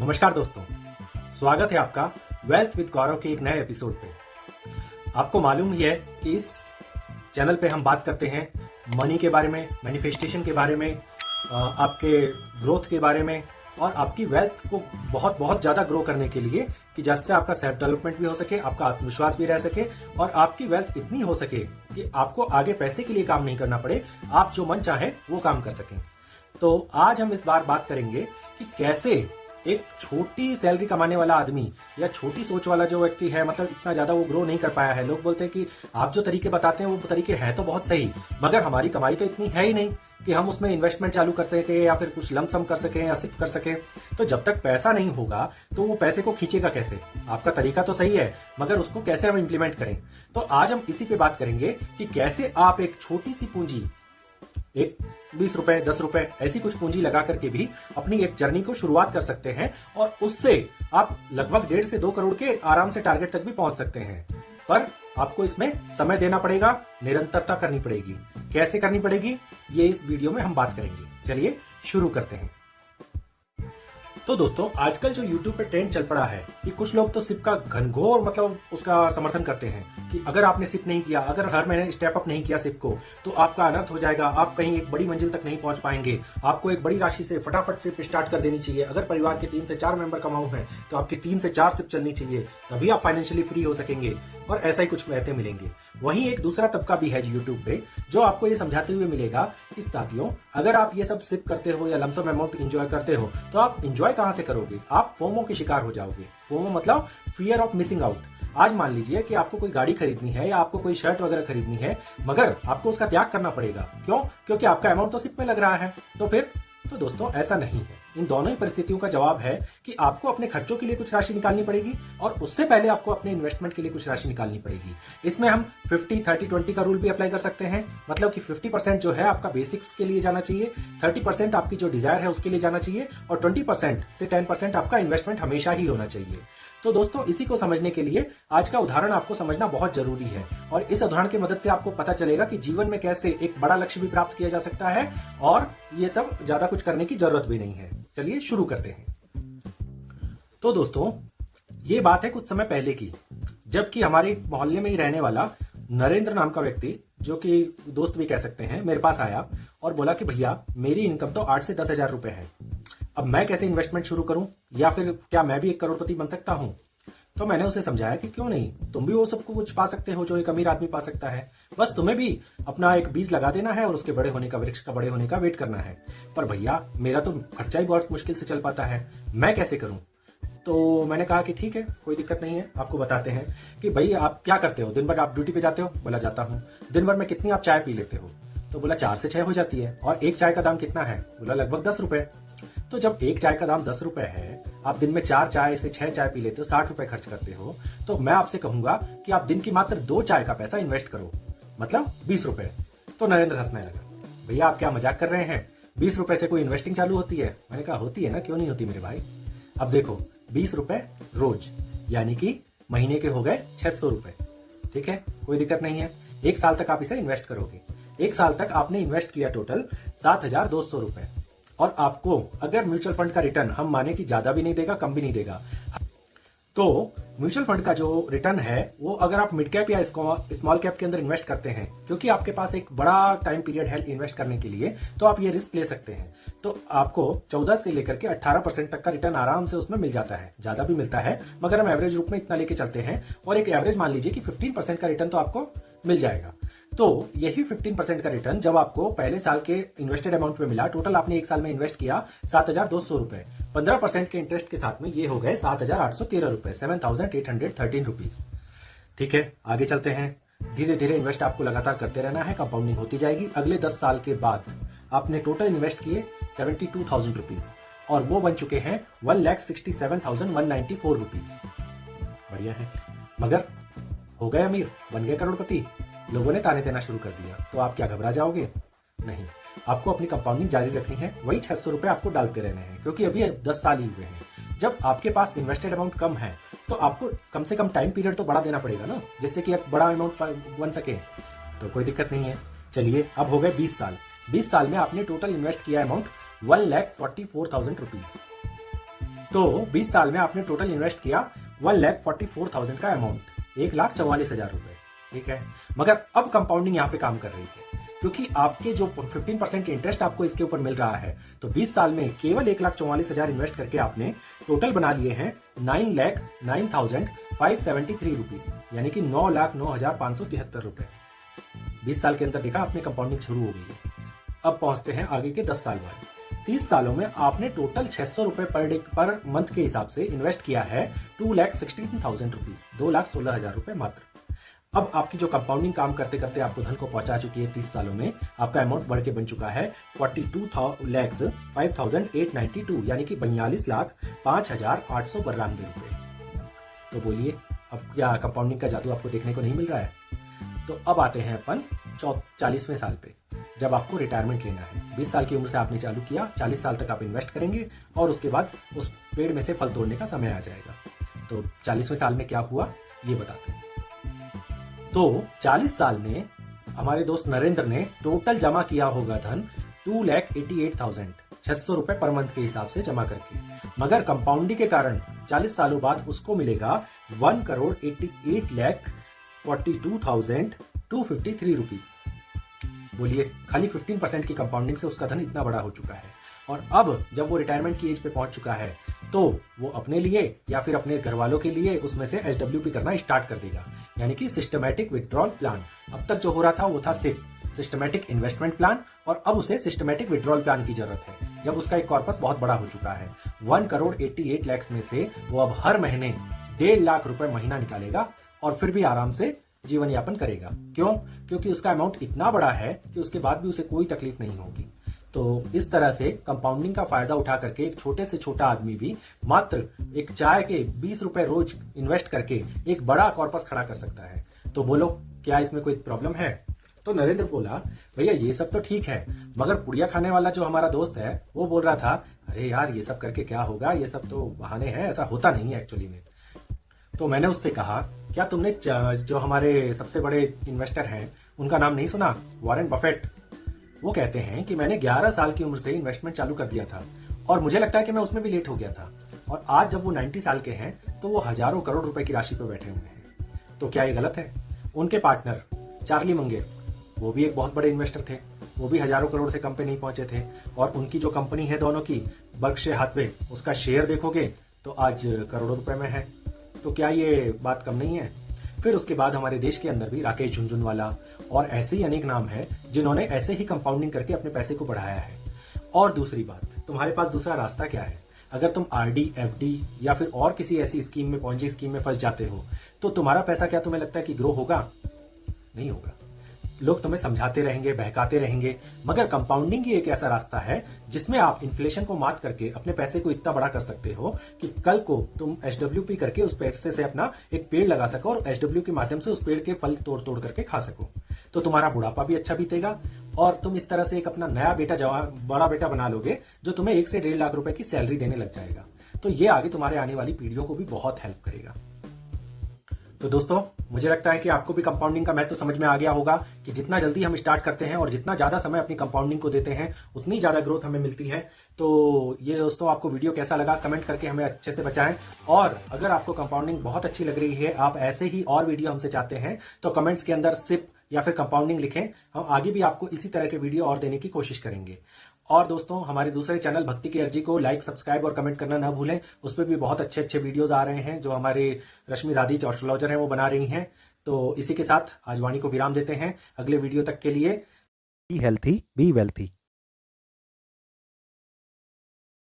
नमस्कार दोस्तों, स्वागत है आपका वेल्थ विद गौरव के एक नए एपिसोड पे। आपको मालूम ही है कि इस चैनल पे हम बात करते हैं मनी के बारे में, मैनिफेस्टेशन के बारे में, आपके ग्रोथ के बारे में और आपकी वेल्थ को बहुत बहुत ज्यादा ग्रो करने के लिए कि जिससे आपका सेल्फ डेवलपमेंट भी हो सके, आपका आत्मविश्वास भी रह सके और आपकी वेल्थ इतनी हो सके कि आपको आगे पैसे के लिए काम नहीं करना पड़े, आप जो मन चाहे वो काम कर सकें। तो आज हम इस बार बात करेंगे कि कैसे एक छोटी सैलरी कमाने वाला आदमी या छोटी सोच वाला जो व्यक्ति है, मतलब इतना ज्यादा वो ग्रो नहीं कर पाया है। लोग बोलते हैं कि आप जो तरीके बताते हैं वो तरीके हैं तो बहुत सही, मगर हमारी कमाई तो इतनी है ही नहीं कि हम उसमें इन्वेस्टमेंट चालू कर सके या फिर कुछ लमसम कर सके या सिर्फ कर सके। तो जब तक पैसा नहीं होगा तो वो पैसे को खींचेगा कैसे? आपका तरीका तो सही है, मगर उसको कैसे हम इंप्लीमेंट करें। तो आज हम इसी पे बात करेंगे कि कैसे आप एक छोटी सी पूंजी, एक 20 रुपए 10 रुपए ऐसी कुछ पूंजी लगा करके भी अपनी एक जर्नी को शुरुआत कर सकते हैं और उससे आप लगभग 1.5 से 2 करोड़ के आराम से टारगेट तक भी पहुंच सकते हैं। पर आपको इसमें समय देना पड़ेगा, निरंतरता करनी पड़ेगी। कैसे करनी पड़ेगी ये इस वीडियो में हम बात करेंगे। चलिए शुरू करते हैं। तो दोस्तों, आजकल जो YouTube पे ट्रेंड चल पड़ा है कि कुछ लोग तो सिप का घनघोर मतलब उसका समर्थन करते हैं कि अगर आपने सिप नहीं किया, अगर हर महीने स्टेप अप नहीं किया सिप को, तो आपका अनर्थ हो जाएगा, आप कहीं एक बड़ी मंजिल तक नहीं पहुंच पाएंगे। आपको एक बड़ी राशि से फटाफट सिप स्टार्ट कर देनी चाहिए। अगर परिवार के 3 से 4 मेंबर कमाऊ हैं तो आपकी 3 से 4 सिप चलनी चाहिए, तभी आप फाइनेंशियली फ्री हो सकेंगे। और ऐसा ही कुछ कहते मिलेंगे। वहीं एक दूसरा तबका भी है YouTube पे जो आपको ये समझाते हुए मिलेगा कि साथियों, अगर आप ये सब सिप करते हो या लमसम अमाउंट एंजॉय करते हो तो आप एंजॉय कहां से करोगे? आप फोमो के शिकार हो जाओगे। फोमो मतलब फियर ऑफ मिसिंग आउट। आज मान लीजिए कि आपको कोई गाड़ी खरीदनी है या आपको कोई शर्ट वगैरह खरीदनी है, मगर आपको उसका त्याग करना पड़ेगा। क्यों? क्योंकि आपका अमाउंट तो सिप में लग रहा है। तो दोस्तों, ऐसा नहीं है। इन दोनों ही परिस्थितियों का जवाब है कि आपको अपने खर्चों के लिए कुछ राशि निकालनी पड़ेगी और उससे पहले आपको अपने इन्वेस्टमेंट के लिए कुछ राशि निकालनी पड़ेगी। इसमें हम 50-30-20 का रूल भी अप्लाई कर सकते हैं। मतलब कि 50% जो है आपका बेसिक्स के लिए जाना चाहिए, 30% आपकी जो डिजायर है उसके लिए जाना चाहिए और 20% से 10% आपका इन्वेस्टमेंट हमेशा ही होना चाहिए। तो दोस्तों, इसी को समझने के लिए आज का उदाहरण आपको समझना बहुत जरूरी है और इस उदाहरण की मदद से आपको पता चलेगा कि जीवन में कैसे एक बड़ा लक्ष्य भी प्राप्त किया जा सकता है और ये सब ज्यादा कुछ करने की जरूरत भी नहीं है। चलिए शुरू करते हैं। तो दोस्तों, ये बात है कुछ समय पहले की, जबकि हमारे मोहल्ले में ही रहने वाला नरेंद्र नाम का व्यक्ति, जो कि दोस्त भी कह सकते हैं, मेरे पास आया और बोला कि भैया, मेरी इनकम तो 8 से 10 हजार रुपए है। अब मैं कैसे इन्वेस्टमेंट शुरू करूं या फिर क्या मैं भी एक करोड़पति बन सकता हूं? तो मैंने उसे समझाया कि क्यों नहीं, तुम भी वो सब कुछ पा सकते हो जो एक अमीर आदमी पा सकता है। बस तुम्हें भी अपना एक बीज लगा देना है और उसके बड़े होने का, वृक्ष का बड़े होने का वेट करना है। पर भैया, मेरा तो खर्चा ही बहुत मुश्किल से चल पाता है, मैं कैसे करूं? तो मैंने कहा कि ठीक है, कोई दिक्कत नहीं है, आपको बताते हैं कि भाई आप क्या करते हो। दिन भर आप ड्यूटी पे जाते हो? बोला जाता हूँ। दिन भर में कितनी आप चाय पी लेते हो? तो बोला 4 से 6 हो जाती है। और एक चाय का दाम कितना है? बोला लगभग 10 रुपए। तो जब एक चाय का दाम 10 रुपए है, आप दिन में 4 चाय से 6 चाय पी लेते हो, 60 रुपए खर्च करते हो, तो मैं आपसे कहूंगा कि आप दिन की मात्र 2 चाय का पैसा इन्वेस्ट करो, मतलब 20 रुपए। तो नरेंद्र हंसने लगा। भैया, आप क्या मजाक कर रहे हैं? 20 रुपए से कोई इन्वेस्टिंग चालू होती है? मैंने कहा होती है ना, क्यों नहीं होती मेरे भाई। अब देखो, 20 रुपए रोज यानी कि महीने के हो गए 600 रुपए। ठीक है, कोई दिक्कत नहीं है। 1 साल तक आप इसे इन्वेस्ट करोगे। 1 साल तक आपने इन्वेस्ट किया टोटल 7,200 रुपए। और आपको अगर म्यूचुअल फंड का रिटर्न हम माने कि ज्यादा भी नहीं देगा, कम भी नहीं देगा, तो म्यूचुअल फंड का जो रिटर्न है वो अगर आप मिड कैप या स्मॉल कैप के अंदर इन्वेस्ट करते हैं, क्योंकि आपके पास एक बड़ा टाइम पीरियड है इन्वेस्ट करने के लिए, तो आप ये रिस्क ले सकते हैं। तो आपको 14 से लेकर के 18% तक का रिटर्न आराम से उसमें मिल जाता है। ज्यादा भी मिलता है, मगर हम एवरेज रूप में इतना लेके चलते हैं और एक एवरेज मान लीजिए कि 15% का रिटर्न तो आपको मिल जाएगा। तो यही 15% का रिटर्न जब आपको पहले साल के इन्वेस्टेड अमाउंट में मिला, टोटल आपने 1 साल में इन्वेस्ट किया 7,200 रुपए, 15% के इंटरेस्ट के साथ में ये हो गए 7,813 रुपए, 7,813 रुपीज। ठीक है, आगे चलते हैं। धीरे धीरे इन्वेस्ट आपको लगातार करते रहना है, कंपाउंडिंग होती जाएगी। अगले 10 साल के बाद आपने टोटल इन्वेस्ट किए 72,000 रुपीज और वो बन चुके हैं 1,67,194 रुपीज। बढ़िया है, मगर हो गए अमीर, बन गए करोड़पति, लोगों ने ताने देना शुरू कर दिया। तो आप क्या घबरा जाओगे? नहीं, आपको अपनी कंपाउंडिंग जारी रखनी है। वही 600 रुपए आपको डालते रहने हैं, क्योंकि अभी 10 साल ही हुए हैं। जब आपके पास इन्वेस्टेड अमाउंट कम है तो आपको कम से कम टाइम पीरियड तो बड़ा देना पड़ेगा ना, जिससे कि एक बड़ा अमाउंट बन सके। तो कोई दिक्कत नहीं है। चलिए, अब हो गए 20 साल। 20 साल में आपने टोटल इन्वेस्ट किया अमाउंट 1,44,000 रुपीज। तो 20 साल में आपने टोटल इन्वेस्ट किया 1,44,000 का अमाउंट, 1,44,000 रुपए, ठीक है। मगर अब कंपाउंडिंग यहाँ पे काम कर रही है, क्योंकि आपके जो 15% इंटरेस्ट आपको इसके ऊपर मिल रहा है, तो 20 साल में केवल 1,44,000 इन्वेस्ट करके आपने टोटल बना लिए हैं 9,09,573 रुपीज, यानी कि 9,09,573 रुपए। 20 साल के अंदर देखा आपने कंपाउंडिंग शुरू हो गई है। अब पहुंचते हैं आगे के 10 साल बाद। 30 सालों में आपने टोटल 600 रुपए पर मंथ के हिसाब से इन्वेस्ट किया है 2,16,000 रुपीज, 2,16,000 रुपए मात्र। अब आपकी जो कंपाउंडिंग काम करते करते आपको धन को पहुंचा चुकी है, 30 सालों में आपका अमाउंट बढ़ के बन चुका है 42,05,892, यानी कि 42,05,892 रुपए। तो बोलिए अब क्या कंपाउंडिंग का जादू आपको देखने को नहीं मिल रहा है? तो अब आते हैं अपन 40वें साल पे, जब आपको रिटायरमेंट लेना है। 20 साल की उम्र से आपने चालू किया, 40 साल तक आप इन्वेस्ट करेंगे और उसके बाद उस पेड़ में से फल तोड़ने का समय आ जाएगा। तो 40वें साल में क्या हुआ ये बताते हैं। तो 40 साल में हमारे दोस्त नरेंद्र ने टोटल जमा किया होगा धन 2,88,000, 600 रुपए पर मंथ के हिसाब से जमा करके। मगर कंपाउंडिंग के कारण 40 सालों बाद उसको मिलेगा 1,88,42,253 रुपीज। बोलिए, खाली 15% की कंपाउंडिंग से उसका धन इतना बड़ा हो चुका है। और अब जब वो रिटायरमेंट की एज पे पहुंच चुका है, तो वो अपने लिए या फिर अपने घर वालों के लिए उसमें से SWP करना स्टार्ट कर देगा, यानी कि सिस्टमैटिक विड्रॉल प्लान। अब तक जो हो रहा था वो था सिर्फ सिस्टमैटिक इन्वेस्टमेंट प्लान, और अब उसे सिस्टमैटिक विड्रॉल प्लान की जरूरत है, जब उसका एक कॉर्पस बहुत बड़ा हो चुका है। 1,88 लाख में से वो अब हर महीने 1.5 लाख रुपए महीना निकालेगा और फिर भी आराम से जीवन यापन करेगा। क्यों? क्योंकि उसका अमाउंट इतना बड़ा है कि उसके बाद भी उसे कोई तकलीफ नहीं होगी। तो इस तरह से कंपाउंडिंग का फायदा उठा करके एक छोटे से छोटा आदमी भी मात्र एक चाय के 20 रुपए रोज इन्वेस्ट करके एक बड़ा कॉर्पस खड़ा कर सकता है। तो बोलो, क्या इसमें कोई प्रॉब्लम है? तो नरेंद्र बोला, भैया ये सब तो ठीक है, मगर पुड़िया खाने वाला जो हमारा दोस्त है वो बोल रहा था, अरे यार ये सब करके क्या होगा, ये सब तो बहाने हैं, ऐसा होता नहीं है एक्चुअली में। तो मैंने उससे कहा, क्या तुमने जो हमारे सबसे बड़े इन्वेस्टर हैं उनका नाम नहीं सुना, वॉरेन बफेट? वो कहते हैं कि मैंने 11 साल की उम्र से इन्वेस्टमेंट चालू कर दिया था और मुझे लगता है कि मैं उसमें भी लेट हो गया था, और आज जब वो 90 साल के हैं तो वो हजारों करोड़ रुपए की राशि पर बैठे हुए हैं। तो क्या ये गलत है? उनके पार्टनर चार्ली मंगेर, वो भी एक बहुत बड़े इन्वेस्टर थे, वो भी हजारों करोड़ से कम पे नहीं पहुंचे थे, और उनकी जो कंपनी है दोनों की, बर्कशायर हाथवे, उसका शेयर देखोगे तो आज करोड़ों रुपए में है। तो क्या ये बात कम नहीं है? फिर उसके बाद हमारे देश के अंदर भी राकेश झुनझुनवाला और ऐसे ही अनेक नाम हैं जिन्होंने ऐसे ही कंपाउंडिंग करके अपने पैसे को बढ़ाया है। और दूसरी बात, तुम्हारे पास दूसरा रास्ता क्या है? अगर तुम RD, FD या फिर और किसी ऐसी स्कीम में, पॉन्जी स्कीम में फंस जाते हो, तो तुम्हारा पैसा क्या तुम्हें लगता है कि ग्रो होगा? नहीं होगा। लोग तुम्हें समझाते रहेंगे, बहकाते रहेंगे, मगर कंपाउंडिंग ही एक ऐसा रास्ता है जिसमें आप इन्फ्लेशन को मात करके अपने पैसे को इतना बड़ा कर सकते हो कि कल को तुम SWP करके उस पैसे से अपना एक पेड़ लगा सको और SWP के माध्यम से उस पेड़ के फल तोड़ तोड़ करके खा सको। तो तुम्हारा बुढ़ापा भी अच्छा बीतेगा और तुम इस तरह से एक अपना नया बेटा, बड़ा बेटा बना लोगे जो तुम्हें 1 से 1.5 लाख रुपए की सैलरी देने लग जाएगा। तो ये आगे तुम्हारे आने वाली पीढ़ियों को भी बहुत हेल्प करेगा। तो दोस्तों, मुझे लगता है कि आपको भी कंपाउंडिंग का महत्व समझ में आ गया होगा कि जितना जल्दी हम स्टार्ट करते हैं और जितना ज्यादा समय अपनी कंपाउंडिंग को देते हैं, उतनी ज्यादा ग्रोथ हमें मिलती है। तो ये दोस्तों, आपको वीडियो कैसा लगा कमेंट करके हमें अच्छे से बताएं, और अगर आपको कंपाउंडिंग बहुत अच्छी लग रही है, आप ऐसे ही और वीडियो हमसे चाहते हैं, तो कमेंट्स के अंदर सिप या फिर कंपाउंडिंग लिखें। हम आगे भी आपको इसी तरह के वीडियो और देने की कोशिश करेंगे। और दोस्तों, हमारे दूसरे चैनल भक्ति की अर्जी को लाइक, सब्सक्राइब और कमेंट करना ना भूलें। उस पर भी बहुत अच्छे अच्छे वीडियोस आ रहे हैं जो हमारे रश्मि राधीच एस्ट्रोलॉजर हैं वो बना रही हैं। तो इसी के साथ आज वाणी को विराम देते हैं। अगले वीडियो तक के लिए बी हेल्थी, बी वेल्थी।